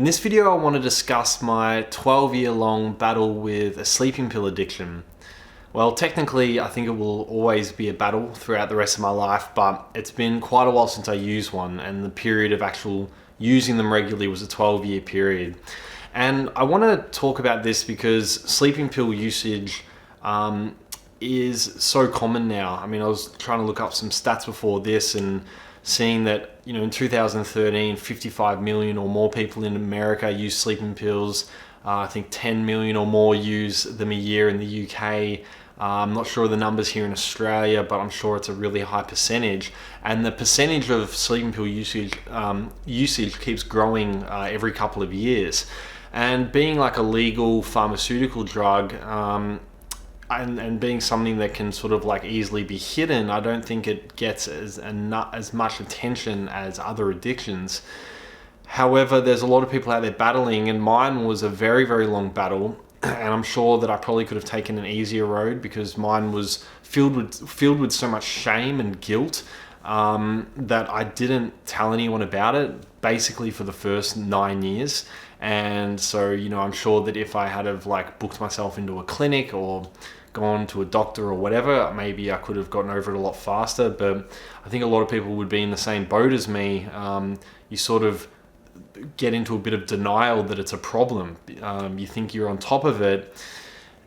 this video, I want to discuss my 12-year-long battle with a sleeping pill addiction. Well, technically, I think it will always be a battle throughout the rest of my life, but it's been quite a while since I used one, and the period of actual using them regularly was a 12-year period. And I want to talk about this because sleeping pill usage is so common now. I mean, I was trying to look up some stats before this and seeing that, in 2013, 55 million or more people in America use sleeping pills. I think 10 million or more use them a year in the UK. I'm not sure of the numbers here in Australia, but I'm sure it's a really high percentage. And the percentage of sleeping pill usage keeps growing every couple of years. And being like a legal pharmaceutical drug, and being something that can sort of like easily be hidden, I don't think it gets as much attention as other addictions. However, there's a lot of people out there battling, and mine was a very, very long battle. And I'm sure that I probably could have taken an easier road because mine was filled with so much shame and guilt that I didn't tell anyone about it basically for the first 9 years. And so, I'm sure that if I had have booked myself into a clinic or gone to a doctor or whatever, maybe I could have gotten over it a lot faster. But I think a lot of people would be in the same boat as me. You sort of get into a bit of denial that it's a problem. You think you're on top of it,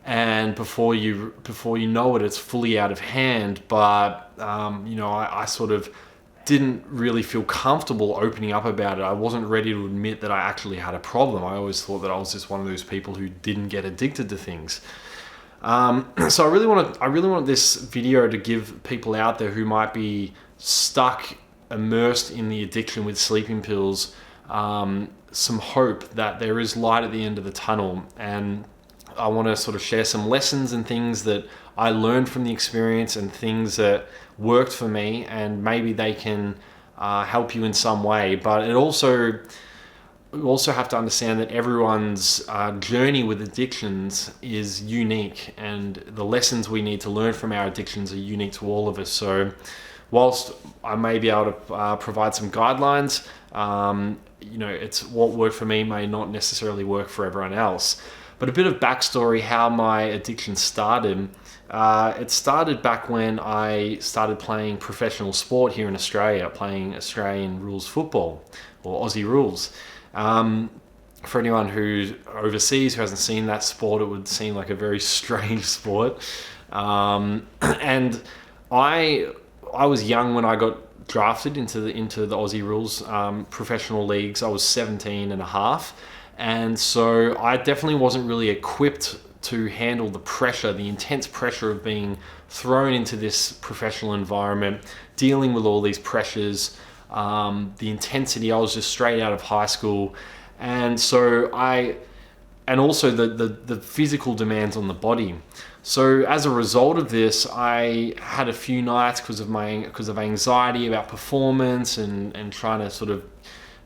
and before you know it, it's fully out of hand. But I sort of didn't really feel comfortable opening up about it. I wasn't ready to admit that I actually had a problem. I always thought that I was just one of those people who didn't get addicted to things. So I really want this video to give people out there who might be stuck, immersed in the addiction with sleeping pills, some hope that there is light at the end of the tunnel. And I want to sort of share some lessons and things that I learned from the experience and things that worked for me, and maybe they can help you in some way. But we also have to understand that everyone's journey with addictions is unique, and the lessons we need to learn from our addictions are unique to all of us. So whilst I may be able to provide some guidelines, it's what worked for me may not necessarily work for everyone else. But a bit of backstory how my addiction started. It started back when I started playing professional sport here in Australia, playing Australian rules football, or Aussie rules. For anyone who's overseas who hasn't seen that sport, it would seem like a very strange sport. And I was young when I got drafted into the Aussie rules professional leagues. I was 17 and a half. And so I definitely wasn't really equipped to handle the pressure, the intense pressure of being thrown into this professional environment, dealing with all these pressures, the intensity. I was just straight out of high school. And so also the physical demands on the body. So as a result of this, I had a few nights because of anxiety about performance and trying to sort of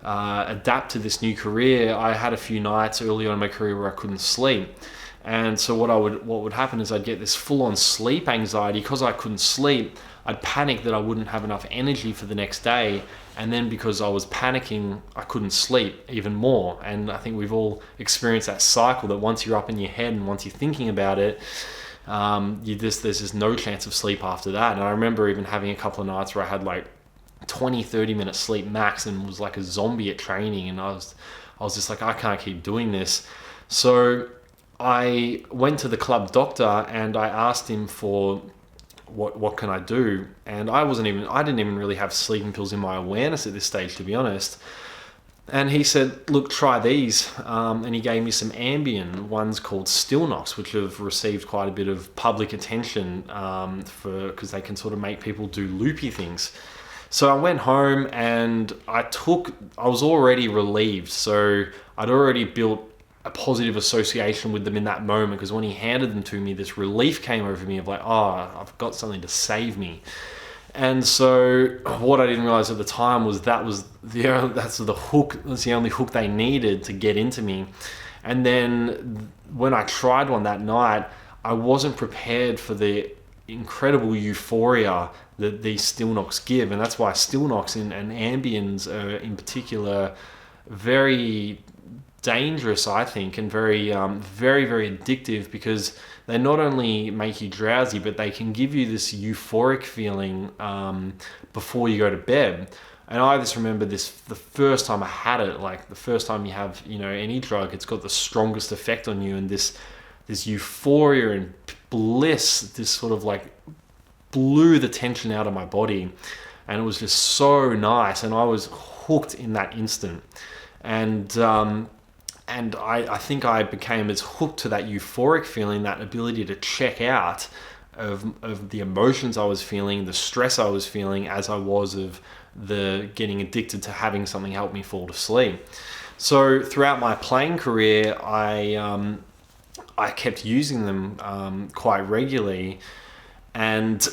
adapt to this new career. I had a few nights early on in my career where I couldn't sleep. And so what would happen is I'd get this full-on sleep anxiety. Because I couldn't sleep, I'd panic that I wouldn't have enough energy for the next day. And then because I was panicking, I couldn't sleep even more. And I think we've all experienced that cycle that once you're up in your head and once you're thinking about it, there's just no chance of sleep after that. And I remember even having a couple of nights where I had 20-30 minutes sleep max and was like a zombie at training. And I was just like, I can't keep doing this. So I went to the club doctor and I asked him for what can I do? And I didn't even really have sleeping pills in my awareness at this stage, to be honest. And he said, look, try these. And he gave me some Ambien, ones called Stilnox, which have received quite a bit of public attention because they can sort of make people do loopy things. So I went home and I was already relieved. So I'd already built a positive association with them in that moment, because when he handed them to me, this relief came over me of I've got something to save me. And so what I didn't realize at the time was that's the hook. That's the only hook they needed to get into me. And then when I tried one that night, I wasn't prepared for the incredible euphoria that these Stilnox give. And that's why Stilnox and Ambiens are in particular very dangerous, I think, and very, very addictive, because they not only make you drowsy, but they can give you this euphoric feeling before you go to bed. And I just remember this, the first time I had it, like the first time you have, any drug, it's got the strongest effect on you, and this euphoria and bliss, this sort of like blew the tension out of my body, and it was just so nice, and I was hooked in that instant. And I think I became as hooked to that euphoric feeling, that ability to check out of the emotions I was feeling, the stress I was feeling, as I was of the getting addicted to having something help me fall to sleep. So throughout my playing career, I kept using them quite regularly, and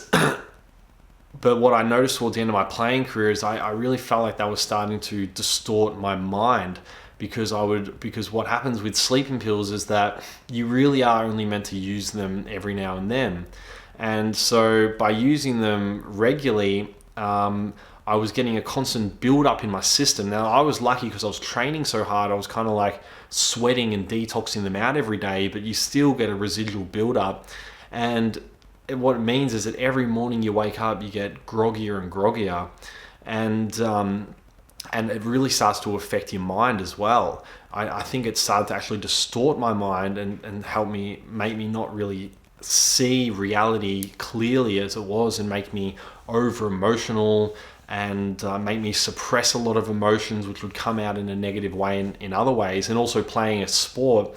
but what I noticed towards the end of my playing career is I really felt like that was starting to distort my mind, because what happens with sleeping pills is that you really are only meant to use them every now and then. And so by using them regularly, I was getting a constant build up in my system. Now, I was lucky because I was training so hard. I was kind of like sweating and detoxing them out every day, but you still get a residual build up. And what it means is that every morning you wake up, you get groggier and groggier. And it really starts to affect your mind as well. I think it started to actually distort my mind and make me not really see reality clearly as it was, and make me over emotional, and make me suppress a lot of emotions, which would come out in a negative way in other ways. And also playing a sport,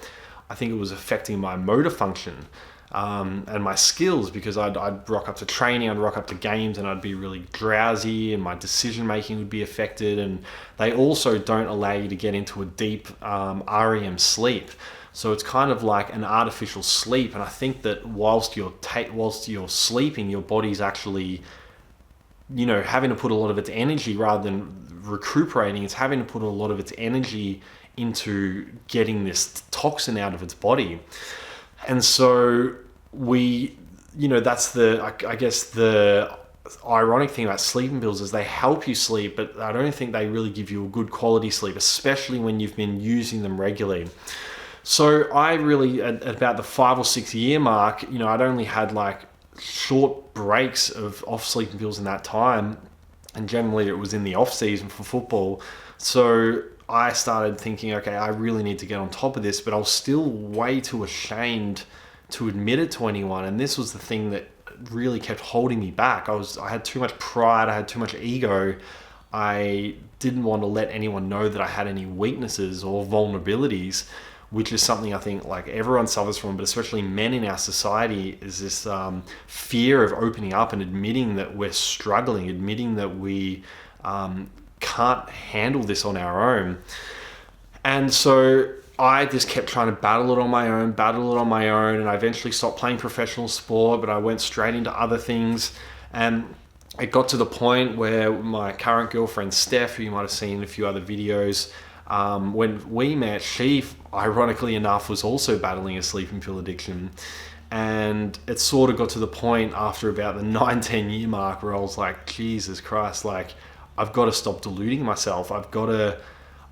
I think it was affecting my motor function and my skills, because I'd rock up to training, I'd rock up to games, and I'd be really drowsy, and my decision making would be affected. And they also don't allow you to get into a deep REM sleep. So it's kind of like an artificial sleep. And I think that whilst you're sleeping, your body's actually, having to put a lot of its energy, rather than recuperating, it's having to put a lot of its energy into getting this toxin out of its body. And so that's I guess the ironic thing about sleeping pills is they help you sleep, but I don't think they really give you a good quality sleep, especially when you've been using them regularly. So I really, at about the 5 or 6 year mark, I'd only had like short breaks off sleeping pills in that time, and generally it was in the off season for football. So I started thinking, okay, I really need to get on top of this, but I was still way too ashamed to admit it to anyone. And this was the thing that really kept holding me back. I had too much pride, I had too much ego. I didn't want to let anyone know that I had any weaknesses or vulnerabilities, which is something I think like everyone suffers from, but especially men in our society, is this fear of opening up and admitting that we're struggling, admitting that we can't handle this on our own. And so I just kept trying to battle it on my own, and I eventually stopped playing professional sport, but I went straight into other things. And it got to the point where my current girlfriend, Steph, who you might have seen in a few other videos, when we met, she, ironically enough, was also battling a sleeping pill addiction. And it sort of got to the point after about the 9-10 year mark where I was like, Jesus Christ, like, I've got to stop deluding myself. I've got to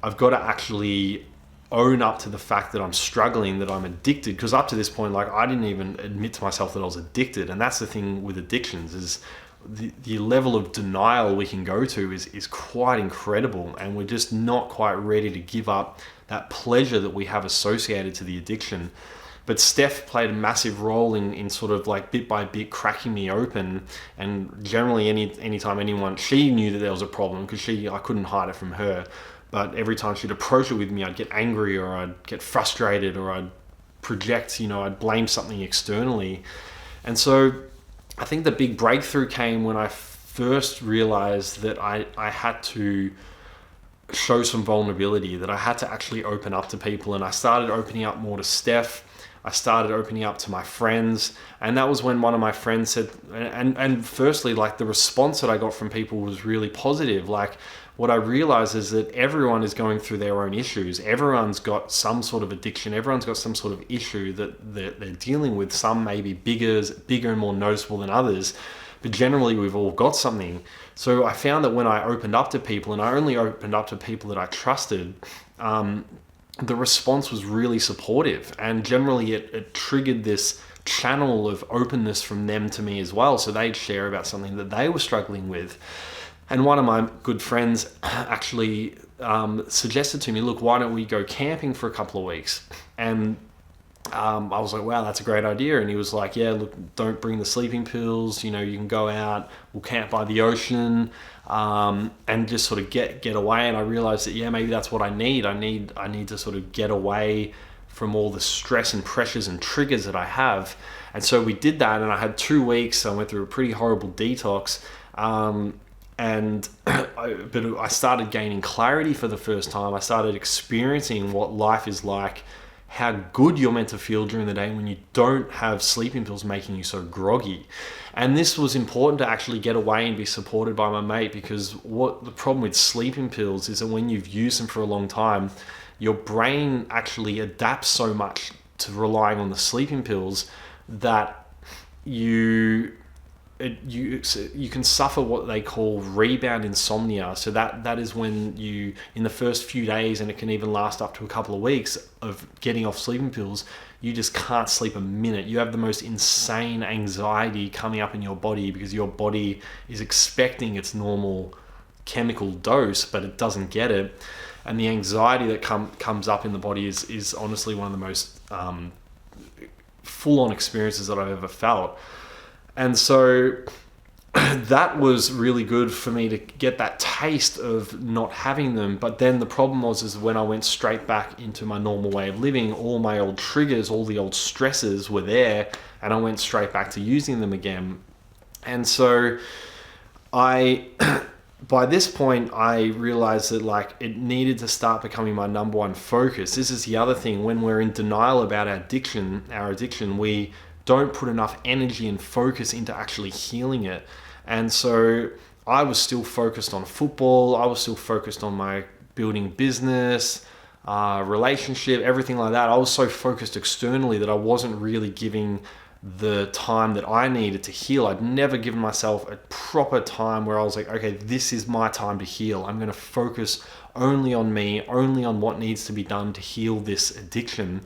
actually own up to the fact that I'm struggling, that I'm addicted. Because up to this point, like, I didn't even admit to myself that I was addicted. And that's the thing with addictions, is the level of denial we can go to is quite incredible. And we're just not quite ready to give up that pleasure that we have associated to the addiction. But Steph played a massive role in sort of like bit by bit cracking me open. And generally anytime anyone, she knew that there was a problem, because I couldn't hide it from her. But every time she'd approach it with me, I'd get angry, or I'd get frustrated, or I'd project, I'd blame something externally. And so I think the big breakthrough came when I first realized that I had to show some vulnerability, that I had to actually open up to people. And I started opening up more to Steph. I started opening up to my friends. And that was when one of my friends said, and firstly, like, the response that I got from people was really positive. Like, what I realized is that everyone is going through their own issues. Everyone's got some sort of addiction. Everyone's got some sort of issue that they're dealing with. Some may be bigger and more noticeable than others, but generally we've all got something. So I found that when I opened up to people, and I only opened up to people that I trusted, the response was really supportive, and generally it triggered this channel of openness from them to me as well. So they'd share about something that they were struggling with. And one of my good friends actually suggested to me, look, why don't we go camping for a couple of weeks? And I was like, wow, that's a great idea. And he was like, yeah, look, don't bring the sleeping pills. You know, you can go out, we'll camp by the ocean, and just sort of get away. And I realized that, yeah, maybe that's what I need. I need to sort of get away from all the stress and pressures and triggers that I have. And so we did that, and I had 2 weeks. I went through a pretty horrible detox. And I started gaining clarity for the first time. I started experiencing what life is like, how good you're meant to feel during the day when you don't have sleeping pills making you so groggy. And this was important to actually get away and be supported by my mate, because what the problem with sleeping pills is that when you've used them for a long time, your brain actually adapts so much to relying on the sleeping pills that you can suffer what they call rebound insomnia. So that is when you, in the first few days, and it can even last up to a couple of weeks of getting off sleeping pills, you just can't sleep a minute. You have the most insane anxiety coming up in your body because your body is expecting its normal chemical dose, but it doesn't get it. And the anxiety that comes up in the body is honestly one of the most full-on experiences that I've ever felt. And so that was really good for me to get that taste of not having them. But then the problem is when I went straight back into my normal way of living, all my old triggers, all the old stresses were there, and I went straight back to using them again. And so by this point, I realized that like it needed to start becoming my number one focus. This is the other thing. When we're in denial about our addiction, we don't put enough energy and focus into actually healing it. And so I was still focused on football. I was still focused on my building business, relationship, everything like that. I was so focused externally that I wasn't really giving the time that I needed to heal. I'd never given myself a proper time where I was like, okay, this is my time to heal. I'm going to focus only on me, only on what needs to be done to heal this addiction.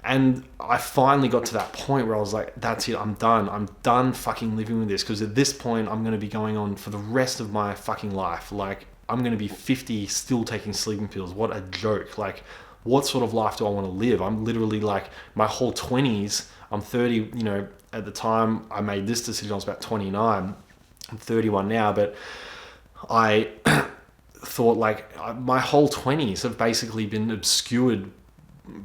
And I finally got to that point where I was like, that's it, I'm done. I'm done fucking living with this, because at this point, I'm going to be going on for the rest of my fucking life. Like, I'm going to be 50 still taking sleeping pills. What a joke. Like, what sort of life do I want to live? I'm literally like, my whole 20s, I'm 30, you know, at the time I made this decision, I was about 29. I'm 31 now, but I thought like my whole 20s have basically been obscured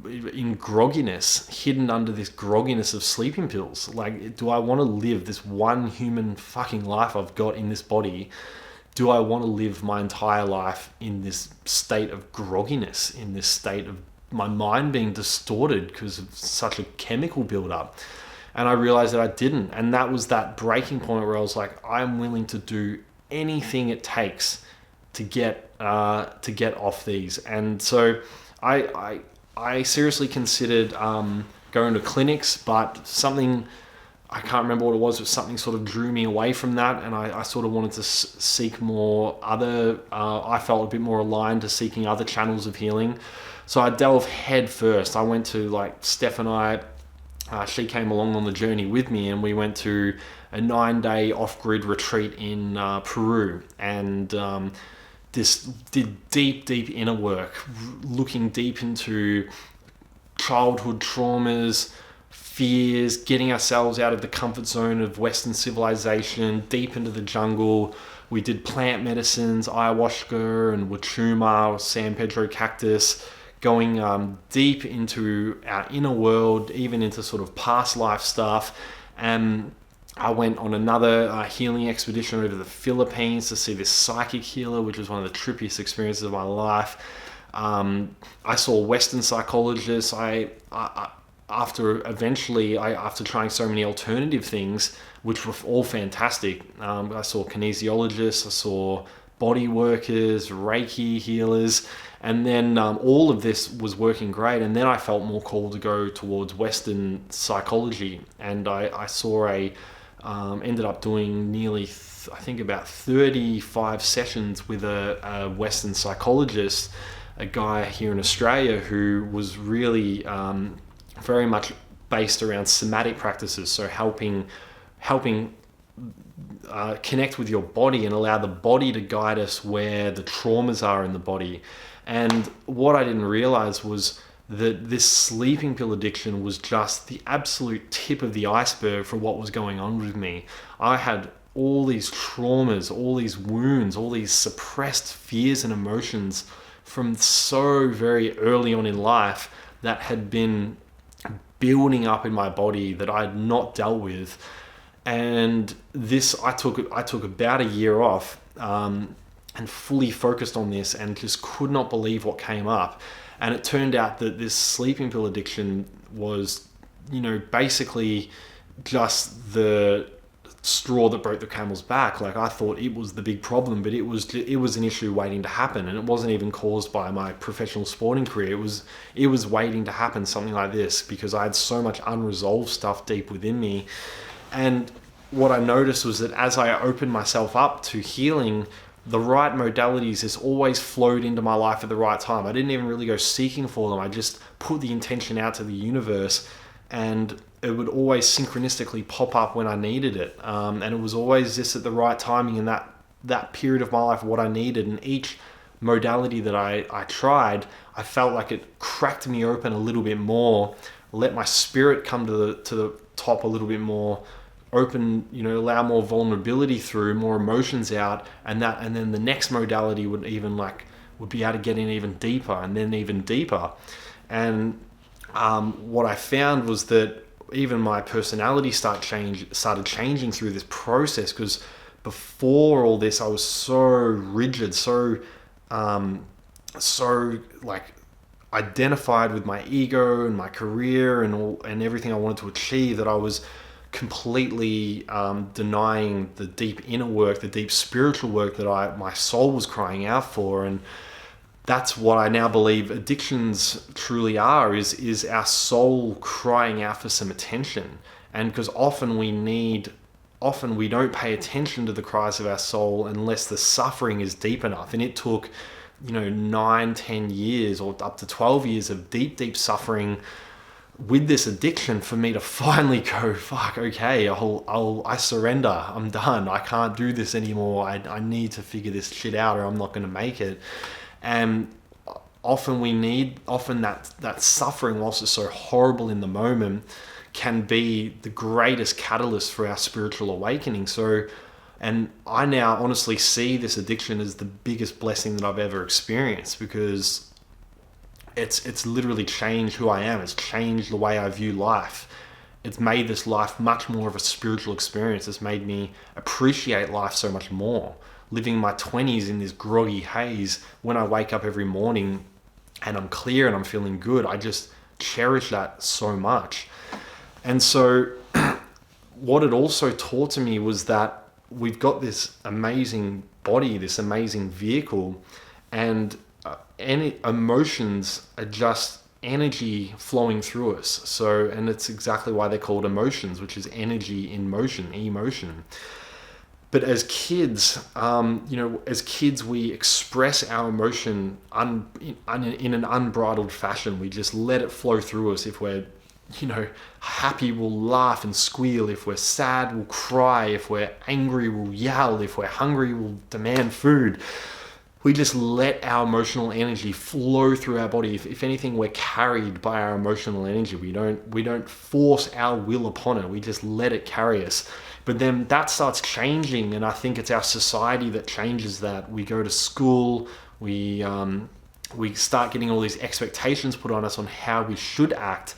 in grogginess, hidden under this grogginess of sleeping pills. Like, do I want to live this one human fucking life I've got in this body? Do I want to live my entire life in this state of grogginess, in this state of my mind being distorted because of such a chemical buildup? And I realized that I didn't. And that was that breaking point where I was like, I'm willing to do anything it takes to get off these. And so I seriously considered going to clinics, but something, I can't remember what it was something sort of drew me away from that, and I sort of wanted to seek more other, I felt a bit more aligned to seeking other channels of healing. So I delved head first. I went to, like, Steph and I, she came along on the journey with me, and we went to a 9-day off-grid retreat in Peru, and this did deep inner work, looking deep into childhood traumas, fears, getting ourselves out of the comfort zone of Western civilization, deep into the jungle. We did plant medicines, ayahuasca and wachuma, San Pedro cactus, going deep into our inner world, even into sort of past life stuff. And I went on another healing expedition over the Philippines to see this psychic healer, which was one of the trippiest experiences of my life. I saw Western psychologists. After trying so many alternative things, which were all fantastic, I saw kinesiologists, I saw body workers, Reiki healers, and then all of this was working great. And then I felt more called to go towards Western psychology, and I saw ended up doing nearly, I think about 35 sessions with a Western psychologist, a guy here in Australia who was really very much based around somatic practices, so helping connect with your body and allow the body to guide us where the traumas are in the body. And what I didn't realize was that this sleeping pill addiction was just the absolute tip of the iceberg for what was going on with me. I had all these traumas, all these wounds, all these suppressed fears and emotions from so very early on in life that had been building up in my body that I had not dealt with. And this, I took about a year off and fully focused on this, and just could not believe what came up. And it turned out that this sleeping pill addiction was, basically just the straw that broke the camel's back. Like, I thought it was the big problem, but it was an issue waiting to happen, and it wasn't even caused by my professional sporting career. It was waiting to happen, something like this, because I had so much unresolved stuff deep within me. And what I noticed was that as I opened myself up to healing, the right modalities just always flowed into my life at the right time. I didn't even really go seeking for them. I just put the intention out to the universe, and it would always synchronistically pop up when I needed it. And it was always just at the right timing in that period of my life, what I needed. And each modality that I tried, I felt like it cracked me open a little bit more, let my spirit come to the top a little bit more, open, allow more vulnerability through, more emotions out, and then the next modality would be able to get in even deeper, and then even deeper. And what I found was that even my personality started changing through this process, because before all this I was so rigid, so identified with my ego and my career and everything I wanted to achieve, that I was completely denying the deep inner work, the deep spiritual work that my soul was crying out for. And that's what I now believe addictions truly are, is our soul crying out for some attention. And because often we don't pay attention to the cries of our soul unless the suffering is deep enough. And it took 9-10 years or up to 12 years of deep suffering with this addiction for me to finally go, fuck, okay, I surrender, I'm done, I can't do this anymore, I need to figure this shit out, or I'm not going to make it. And often that suffering, whilst it's so horrible in the moment, can be the greatest catalyst for our spiritual awakening. And I now honestly see this addiction as the biggest blessing that I've ever experienced, because it's literally changed who I am. It's changed the way I view life. It's made this life much more of a spiritual experience. It's made me appreciate life so much more. Living my 20s in this groggy haze, when I wake up every morning and I'm clear and I'm feeling good, I just cherish that so much. And so what it also taught to me was that we've got this amazing body, this amazing vehicle, and any emotions are just energy flowing through us. And it's exactly why they're called emotions, which is energy in motion, emotion. But as kids, we express our emotion in an unbridled fashion. We just let it flow through us. If we're, happy, we'll laugh and squeal. If we're sad, we'll cry. If we're angry, we'll yell. If we're hungry, we'll demand food. We just let our emotional energy flow through our body. If anything, we're carried by our emotional energy. We don't force our will upon it. We just let it carry us. But then that starts changing, and I think it's our society that changes that. We go to school, we start getting all these expectations put on us on how we should act,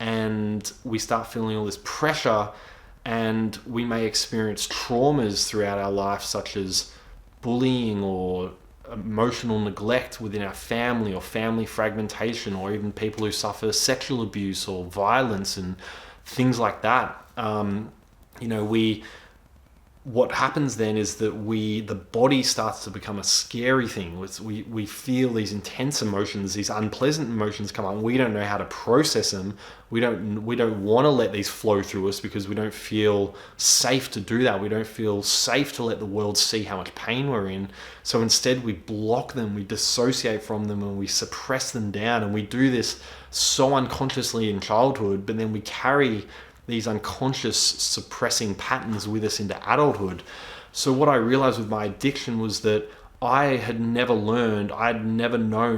and we start feeling all this pressure, and we may experience traumas throughout our life, such as bullying or emotional neglect within our family, or family fragmentation, or even people who suffer sexual abuse or violence and things like that. what happens then is that the body starts to become a scary thing. We feel these intense emotions, these unpleasant emotions come up, and we don't know how to process them. We don't want to let these flow through us because we don't feel safe to do that. We don't feel safe to let the world see how much pain we're in. So instead we block them, we dissociate from them, and we suppress them down. And we do this so unconsciously in childhood, but then we carry these unconscious suppressing patterns with us into adulthood. So what I realized with my addiction was that I had never known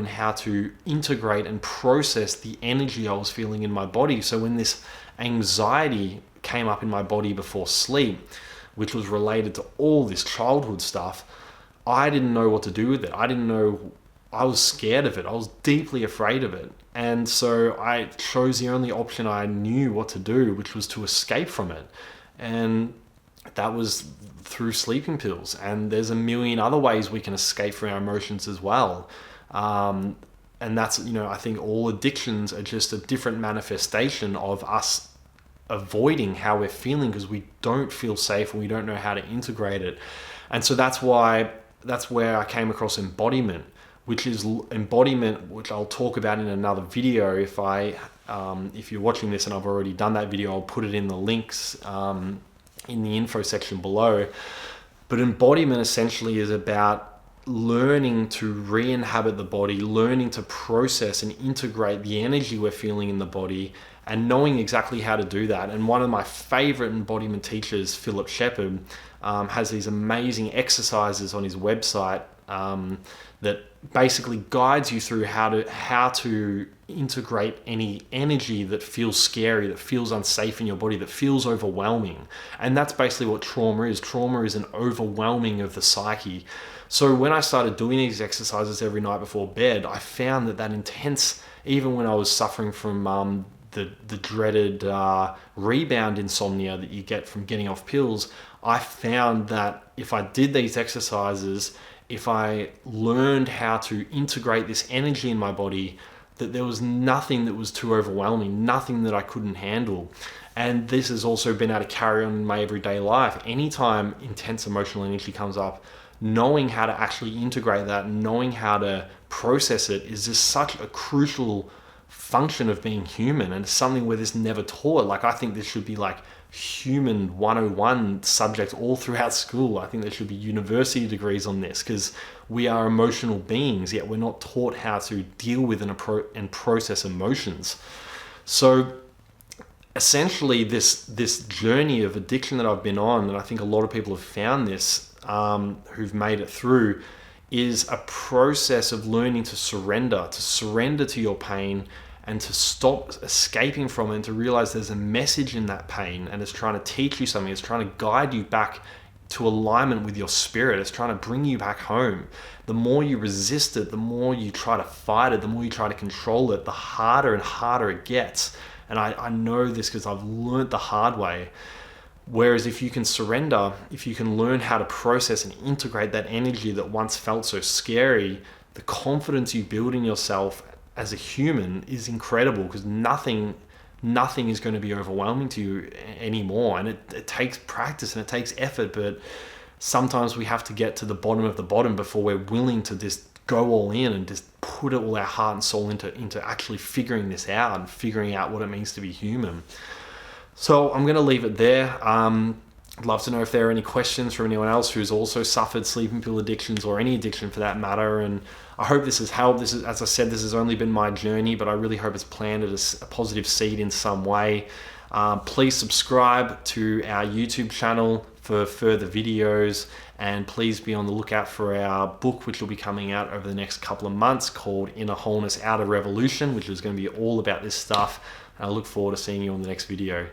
how to integrate and process the energy I was feeling in my body. So when this anxiety came up in my body before sleep, which was related to all this childhood stuff, I didn't know what to do with it. I was scared of it. I was deeply afraid of it. And so I chose the only option I knew what to do, which was to escape from it. And that was through sleeping pills. And there's a million other ways we can escape from our emotions as well. And that's, I think all addictions are just a different manifestation of us avoiding how we're feeling because we don't feel safe and we don't know how to integrate it. And so that's where I came across embodiment, which I'll talk about in another video. If you're watching this and I've already done that video, I'll put it in the links in the info section below. But embodiment essentially is about learning to re-inhabit the body, learning to process and integrate the energy we're feeling in the body, and knowing exactly how to do that. And one of my favorite embodiment teachers, Philip Shepherd, has these amazing exercises on his website that basically guides you through how to integrate any energy that feels scary, that feels unsafe in your body, that feels overwhelming. And that's basically what trauma is. Trauma is an overwhelming of the psyche. So when I started doing these exercises every night before bed, I found that intense, even when I was suffering from the dreaded rebound insomnia that you get from getting off pills, I found that if I did these exercises, if I learned how to integrate this energy in my body, that there was nothing that was too overwhelming, nothing that I couldn't handle. And this has also been able to carry on in my everyday life. Anytime intense emotional energy comes up, knowing how to actually integrate that, knowing how to process it is just such a crucial function of being human, and it's something where this never taught. Like, I think this should be like human 101 subject all throughout school. I think there should be university degrees on this, because we are emotional beings, yet we're not taught how to deal with and process emotions. So essentially this journey of addiction that I've been on, and I think a lot of people have found this, who've made it through, is a process of learning to surrender to your pain, and to stop escaping from it, and to realize there's a message in that pain, and it's trying to teach you something. It's trying to guide you back to alignment with your spirit. It's trying to bring you back home. The more you resist it, the more you try to fight it, the more you try to control it, the harder and harder it gets. And I know this because I've learned the hard way. Whereas if you can surrender, if you can learn how to process and integrate that energy that once felt so scary, the confidence you build in yourself as a human is incredible, because nothing is going to be overwhelming to you anymore. And it takes practice and it takes effort, but sometimes we have to get to the bottom of the bottom before we're willing to just go all in and just put all our heart and soul into actually figuring this out and figuring out what it means to be human. So I'm going to leave it there. I'd love to know if there are any questions from anyone else who's also suffered sleeping pill addictions, or any addiction for that matter. And I hope this has helped. This is, as I said, this has only been my journey, but I really hope it's planted a positive seed in some way. Please subscribe to our YouTube channel for further videos, and please be on the lookout for our book, which will be coming out over the next couple of months, called Inner Wholeness, Outer Revolution, which is going to be all about this stuff. And I look forward to seeing you on the next video.